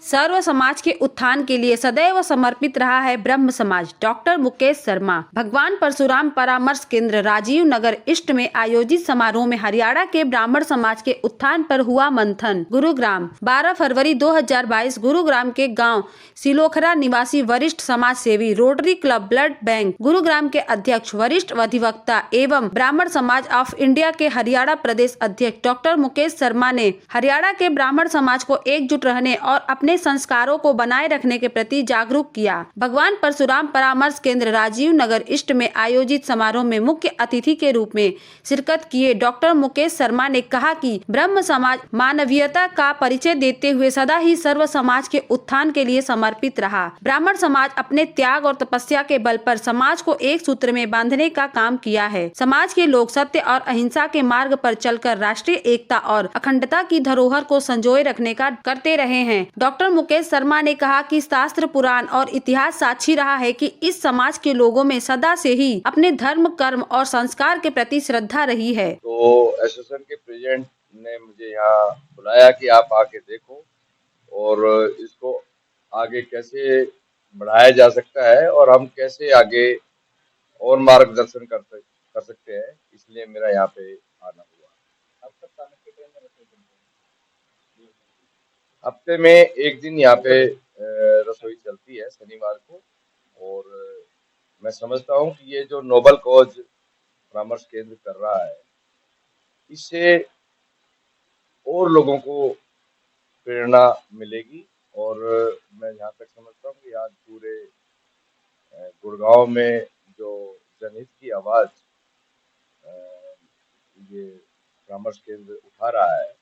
सर्व समाज के उत्थान के लिए सदैव समर्पित रहा है ब्रह्म समाज। डॉक्टर मुकेश शर्मा। भगवान परशुराम परामर्श केंद्र राजीव नगर ईस्ट में आयोजित समारोह में हरियाणा के ब्राह्मण समाज के उत्थान पर हुआ मंथन। गुरुग्राम 12 फरवरी 2022। गुरुग्राम के गांव सिलोखरा निवासी वरिष्ठ समाज सेवी, rotary club blood bank Gurugram के अध्यक्ष, वरिष्ठ अधिवक्ता एवं ब्राह्मण समाज ऑफ इंडिया के हरियाणा प्रदेश अध्यक्ष डॉक्टर मुकेश शर्मा ने हरियाणा के ब्राह्मण समाज को एकजुट रहने और अपने संस्कारों को बनाए रखने के प्रति जागरूक किया। भगवान परशुराम परामर्श केंद्र राजीव नगर ईस्ट में आयोजित समारोह में मुख्य अतिथि के रूप में शिरकत किए डॉक्टर मुकेश शर्मा ने कहा कि ब्रह्म समाज मानवीयता का परिचय देते हुए सदा ही सर्व समाज के उत्थान के लिए समर्पित रहा। ब्राह्मण समाज अपने त्याग और तपस्या के बल पर समाज को एक सूत्र में बांधने का काम किया है। समाज के लोग सत्य और अहिंसा के मार्ग पर चलकर राष्ट्रीय एकता और अखंडता की धरोहर को संजोए रखने का करते रहे हैं। डॉक्टर मुकेश शर्मा ने कहा कि शास्त्र, पुराण और इतिहास साक्षी रहा है कि इस समाज के लोगों में सदा से ही अपने धर्म, कर्म और संस्कार के प्रति श्रद्धा रही है। तो एसोसिएशन के प्रेसिडेंट ने मुझे यहाँ बुलाया कि आप आके देखो और इसको आगे कैसे बढ़ाया जा सकता है और हम कैसे आगे और मार्गदर्शन कर सकते हैं, इसलिए मेरा यहाँ पे आना हुआ। हफ्ते में एक दिन यहाँ पे रसोई चलती है शनिवार को, और मैं समझता हूँ कि ये जो नोबल कॉज परामर्श केंद्र कर रहा है, इससे और लोगों को प्रेरणा मिलेगी। और मैं जहाँ तक समझता हूँ कि आज पूरे गुड़गांव में जो जनहित की आवाज ये परामर्श केंद्र उठा रहा है,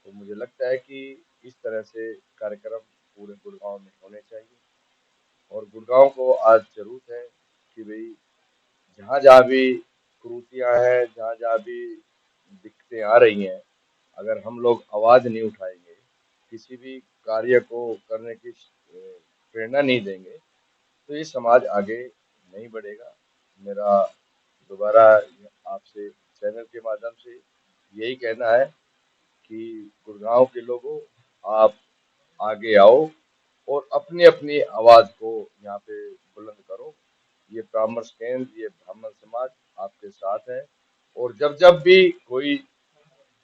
तो मुझे लगता है कि इस तरह से कार्यक्रम पूरे गुड़गांव में होने चाहिए। और गुड़गांव को आज जरूरत है कि भाई जहाँ जहाँ भी कुरीतियाँ हैं, जहाँ जहाँ भी दिक्कतें आ रही हैं, अगर हम लोग आवाज नहीं उठाएंगे, किसी भी कार्य को करने की प्रेरणा नहीं देंगे, तो ये समाज आगे नहीं बढ़ेगा। मेरा दोबारा आपसे चैनल के माध्यम से यही कहना है कि गुड़गांव के लोगों, आप आगे आओ और अपनी अपनी आवाज को यहाँ पे बुलंद करो। ये परामर्श केंद्र, ये ब्राह्मण समाज आपके साथ है। और जब जब भी कोई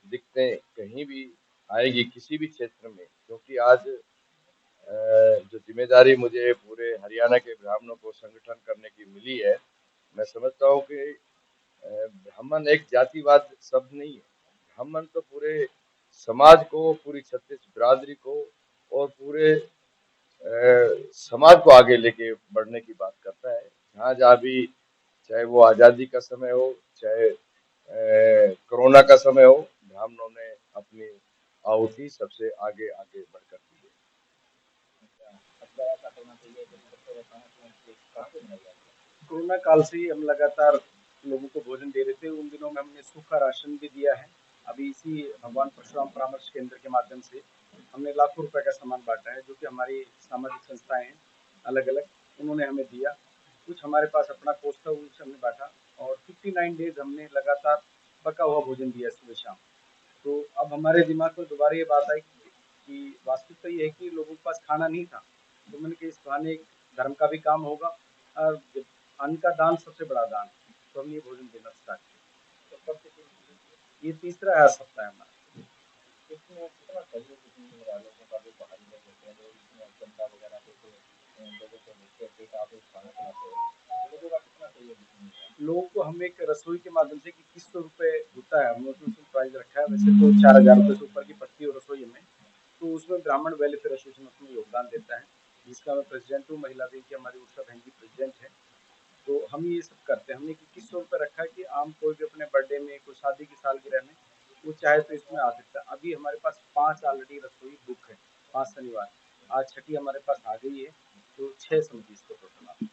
दिक्कतें कहीं भी आएगी किसी भी क्षेत्र में, क्योंकि आज जो जिम्मेदारी मुझे पूरे हरियाणा के ब्राह्मणों को संगठन करने की मिली है, मैं समझता हूँ कि ब्राह्मण एक जातिवाद शब्द नहीं है। ब्राह्मण तो पूरे समाज को, पूरी छत्तीस बिरादरी को और पूरे समाज को आगे लेके बढ़ने की बात करता है। जहाँ जहाँ भी, चाहे वो आज़ादी का समय हो, चाहे कोरोना का समय हो, ब्राह्मणों ने अपनी आहुति सबसे आगे आगे बढ़कर दी है। कोरोना काल से ही हम लगातार लोगों को भोजन दे रहे थे। उन दिनों में हमने सूखा राशन भी दिया है। अभी इसी भगवान परशुराम परामर्श केंद्र के माध्यम से हमने लाखों रुपए का सामान बांटा है, जो कि हमारी सामाजिक संस्थाएं हैं अलग अलग, उन्होंने हमें दिया। कुछ हमारे पास अपना कोष था, उनसे हमने बांटा। और 59 डेज हमने लगातार पका हुआ भोजन दिया सुबह शाम। तो अब हमारे दिमाग में दोबारा ये बात आई कि वास्तविकता ये है कि लोगों के पास खाना नहीं था, तो मैंने कहा इस बहाने एक धर्म का भी काम होगा। और अन्न का दान सबसे बड़ा दान, तो हम ये भोजन देना स्टार्ट किया। तो कब से ये तीसरा है सप्ताह हमारा। कितना सहयोग मिल रहा है लोगों का, जो बाहरी लोग होते हैं, जो इसमें जनता वगैरह को लोगों को देखते थे, आप खाना खिलाते हो, लोगों का कितना सहयोग मिल रहा है? लोगों को हम एक रसोई के माध्यम से 2100 रुपये होता है, हमने उसमें प्राइस रखा है। वैसे तो 4000 रुपये से ऊपर की पड़ती है रसोई में, तो उसमें ब्राह्मण वेलफेयर एसोसिएशन उसमें योगदान देता है, जिसका मैं प्रेसिडेंट हूँ। महिला दिन की हमारी उषा बहन जी प्रेसिडेंट है। तो हम ये सब करते हैं। हमने 2100 रुपये रखा है कि आम कोई भी अपने बर्थडे में, कोई शादी की सालगिरह में, वो चाहे तो इसमें आ सकता है। अभी हमारे पास 5 ऑलरेडी रसोई बुक है, 5 शनिवार। आज छठी हमारे पास आ गई है, तो 6 समझिए इसको टोटल।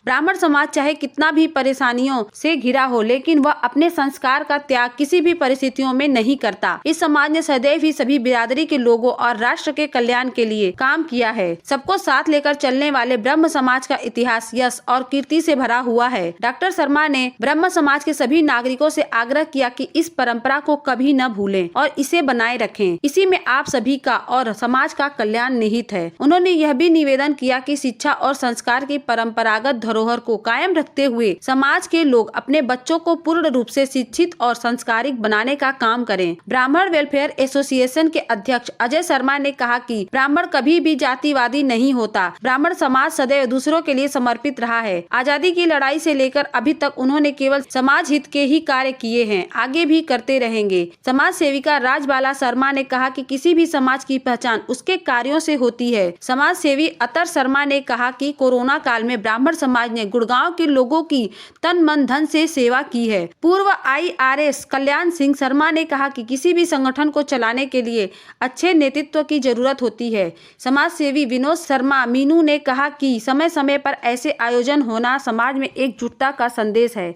ब्राह्मण समाज चाहे कितना भी परेशानियों से घिरा हो, लेकिन वह अपने संस्कार का त्याग किसी भी परिस्थितियों में नहीं करता। इस समाज ने सदैव ही सभी बिरादरी के लोगों और राष्ट्र के कल्याण के लिए काम किया है। सबको साथ लेकर चलने वाले ब्रह्म समाज का इतिहास यश और कीर्ति से भरा हुआ है। डॉक्टर शर्मा ने ब्रह्म समाज के सभी नागरिकों से आग्रह किया कि इस परंपरा को कभी न भूलें और इसे बनाए रखें। इसी में आप सभी का और समाज का कल्याण निहित है। उन्होंने यह भी निवेदन किया कि शिक्षा और संस्कार की परंपरागत धरोहर को कायम रखते हुए समाज के लोग अपने बच्चों को पूर्ण रूप से शिक्षित और संस्कारिक बनाने का काम करें। ब्राह्मण वेलफेयर एसोसिएशन के अध्यक्ष अजय शर्मा ने कहा कि ब्राह्मण कभी भी जातिवादी नहीं होता। ब्राह्मण समाज सदैव दूसरों के लिए समर्पित रहा है। आजादी की लड़ाई से लेकर अभी तक उन्होंने केवल समाज हित के ही कार्य किए हैं, आगे भी करते रहेंगे। समाज सेविका राजबाला शर्मा ने कहा कि किसी भी समाज की पहचान उसके कार्यों से होती है। समाज सेवी अतर शर्मा ने कहा कि कोरोना काल में ब्राह्मण समाज ने गुड़गांव के लोगों की तन मन धन से सेवा की है। पूर्व IRS कल्याण सिंह शर्मा ने कहा कि किसी भी संगठन को चलाने के लिए अच्छे नेतृत्व की जरूरत होती है। समाज सेवी विनोद शर्मा मीनू ने कहा कि समय समय पर ऐसे आयोजन होना समाज में एकजुटता का संदेश है।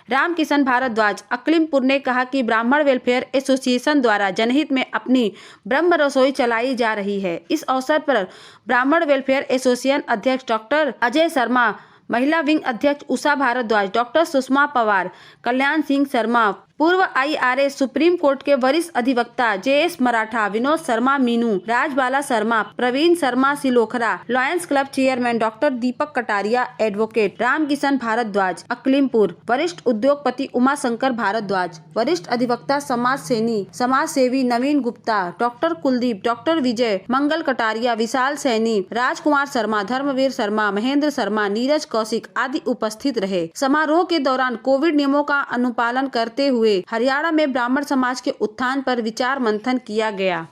रामकिशन भारद्वाज अकलिमपुर ने कहा कि ब्राह्मण वेलफेयर एसोसिएशन द्वारा जनहित में अपनी ब्रह्म रसोई चलाई जा रही है। इस अवसर पर ब्राह्मण वेलफेयर एसोसिएशन अध्यक्ष डॉक्टर अजय शर्मा, महिला विंग अध्यक्ष उषा भारद्वाज, डॉक्टर सुषमा पवार, कल्याण सिंह शर्मा, पूर्व IRS सुप्रीम कोर्ट के वरिष्ठ अधिवक्ता JS Maratha, Vinod Sharma Meenu, Rajbala Sharma, Praveen Sharma Silokhra, lions club chairman doctor Deepak Kataria, advocate Ramkishan Bhardwaj Aklimpur, वरिष्ठ उद्योगपति उमाशंकर भारद्वाज, वरिष्ठ अधिवक्ता समाज सेवी नवीन गुप्ता, डॉक्टर कुलदीप, डॉक्टर विजय, मंगल कटारिया, विशाल सैनी, राजकुमार शर्मा, धर्मवीर शर्मा, महेंद्र शर्मा, नीरज कौशिक आदि उपस्थित रहे। समारोह के दौरान कोविड नियमों का अनुपालन करते हुए हरियाणा में ब्राह्मण समाज के उत्थान पर विचार मंथन किया गया।